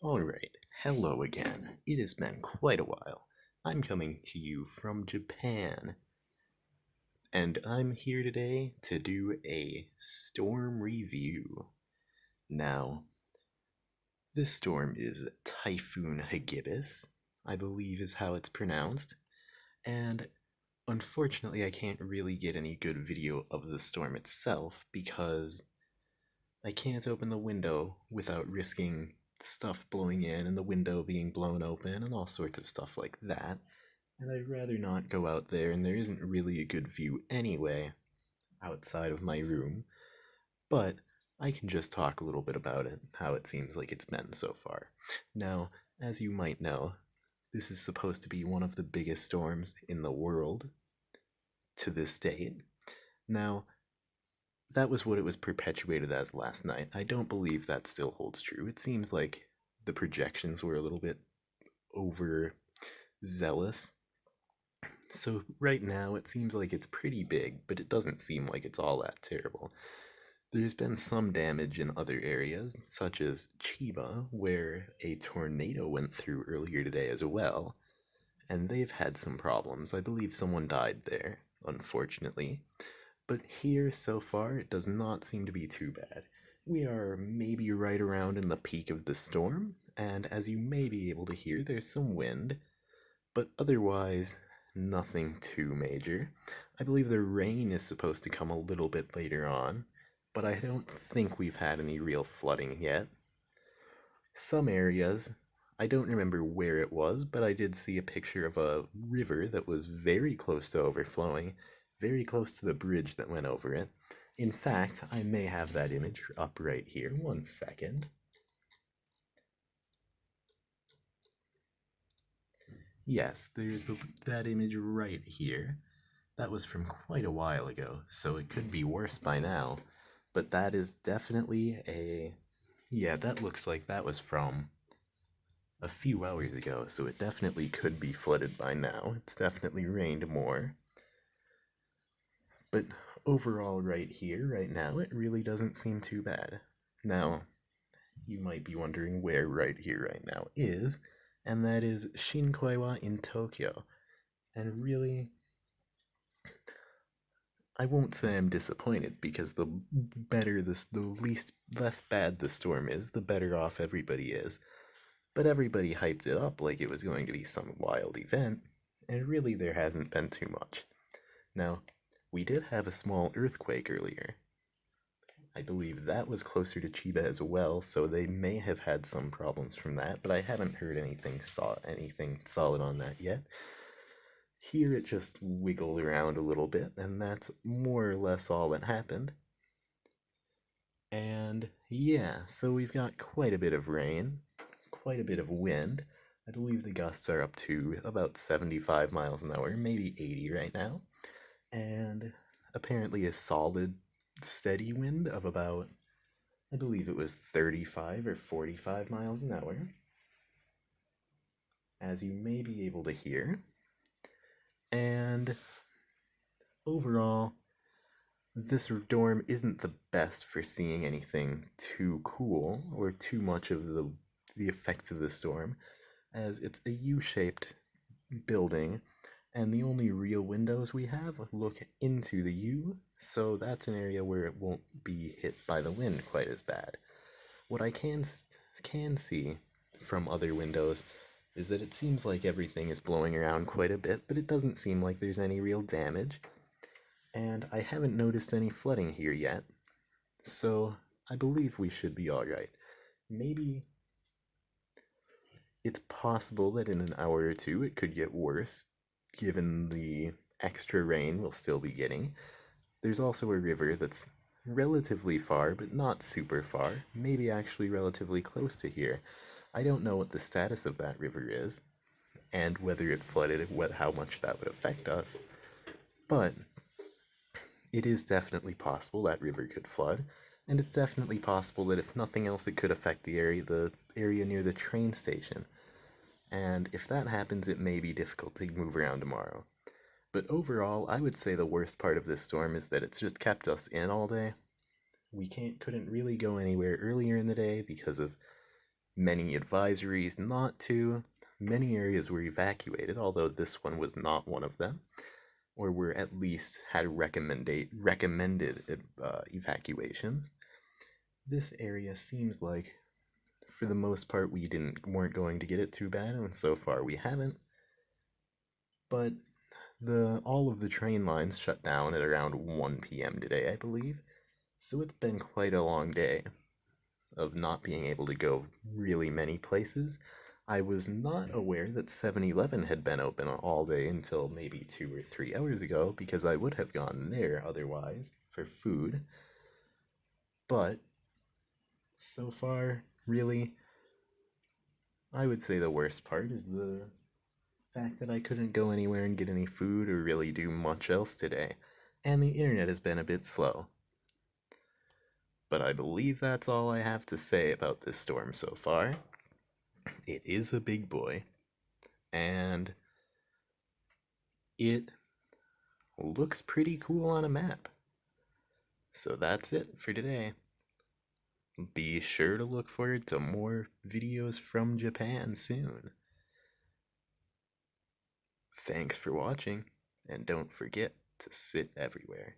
Alright, hello again. It has been quite a while. I'm coming to you from Japan, and I'm here today to do a storm review. Now, this storm is Typhoon Hagibis, I believe is how it's pronounced, and unfortunately I can't really get any good video of the storm itself because I can't open the window without risking stuff blowing in and the window being blown open and all sorts of stuff like that. And I'd rather not go out there, and there isn't really a good view anyway outside of my room. But I can just talk a little bit about it, how it seems like it's been so far. Now, as you might know, this is supposed to be one of the biggest storms in the world to this date. Now, that was what it was perpetuated as last night. I don't believe that still holds true. It seems like the projections were a little bit over zealous. So right now it seems like it's pretty big, but it doesn't seem like it's all that terrible. There's been some damage in other areas, such as Chiba, where a tornado went through earlier today as well, and they've had some problems. I believe someone died there, unfortunately. But here, so far, it does not seem to be too bad. We are maybe right around in the peak of the storm, and as you may be able to hear, there's some wind, but otherwise, nothing too major. I believe the rain is supposed to come a little bit later on, but I don't think we've had any real flooding yet. Some areas, I don't remember where it was, but I did see a picture of a river that was very close to overflowing, very close to the bridge that went over it. In fact, I may have that image up right here. One second. Yes, that image right here. That was from quite a while ago, so it could be worse by now. But that is definitely a. Yeah, that looks like that was from a few hours ago, so it definitely could be flooded by now. It's definitely rained more. But overall, right here, right now, it really doesn't seem too bad. Now, you might be wondering where right here, right now is, and that is Shinkoiwa in Tokyo. And really, I won't say I'm disappointed because the least less bad the storm is, the better off everybody is. But everybody hyped it up like it was going to be some wild event, and really there hasn't been too much. Now, we did have a small earthquake earlier. I believe that was closer to Chiba as well, so they may have had some problems from that, but I haven't heard anything solid on that yet. Here it just wiggled around a little bit, and that's more or less all that happened. And yeah, so we've got quite a bit of rain, quite a bit of wind. I believe the gusts are up to about 75 miles an hour, maybe 80 right now. And apparently a solid, steady wind of about, I believe it was 35 or 45 miles an hour, as you may be able to hear. And overall, this dorm isn't the best for seeing anything too cool or too much of the effects of the storm, as it's a U-shaped building, and the only real windows we have look into the U, so that's an area where it won't be hit by the wind quite as bad. What I can see from other windows is that it seems like everything is blowing around quite a bit, but it doesn't seem like there's any real damage. And I haven't noticed any flooding here yet, so I believe we should be alright. Maybe it's possible that in an hour or two it could get worse, given the extra rain we'll still be getting. There's also a river that's relatively far, but not super far, maybe actually relatively close to here. I don't know what the status of that river is, and whether it flooded, how much that would affect us, but it is definitely possible that river could flood, and it's definitely possible that if nothing else, it could affect the area near the train station. And if that happens, it may be difficult to move around tomorrow. But overall, I would say the worst part of this storm is that it's just kept us in all day. We couldn't really go anywhere earlier in the day because of many advisories not to. Many areas were evacuated, although this one was not one of them, or were at least had recommended evacuations. This area seems like, for the most part, weren't going to get it too bad, and so far we haven't. But the all of the train lines shut down at around 1 p.m. today, I believe. So it's been quite a long day of not being able to go really many places. I was not aware that 7-Eleven had been open all day until maybe 2 or 3 hours ago, because I would have gone there otherwise for food. But so far, really, I would say the worst part is the fact that I couldn't go anywhere and get any food or really do much else today, and the internet has been a bit slow. But I believe that's all I have to say about this storm so far. It is a big boy, and it looks pretty cool on a map. So that's it for today. Be sure to look forward to more videos from Japan soon. Thanks for watching, and don't forget to sit everywhere.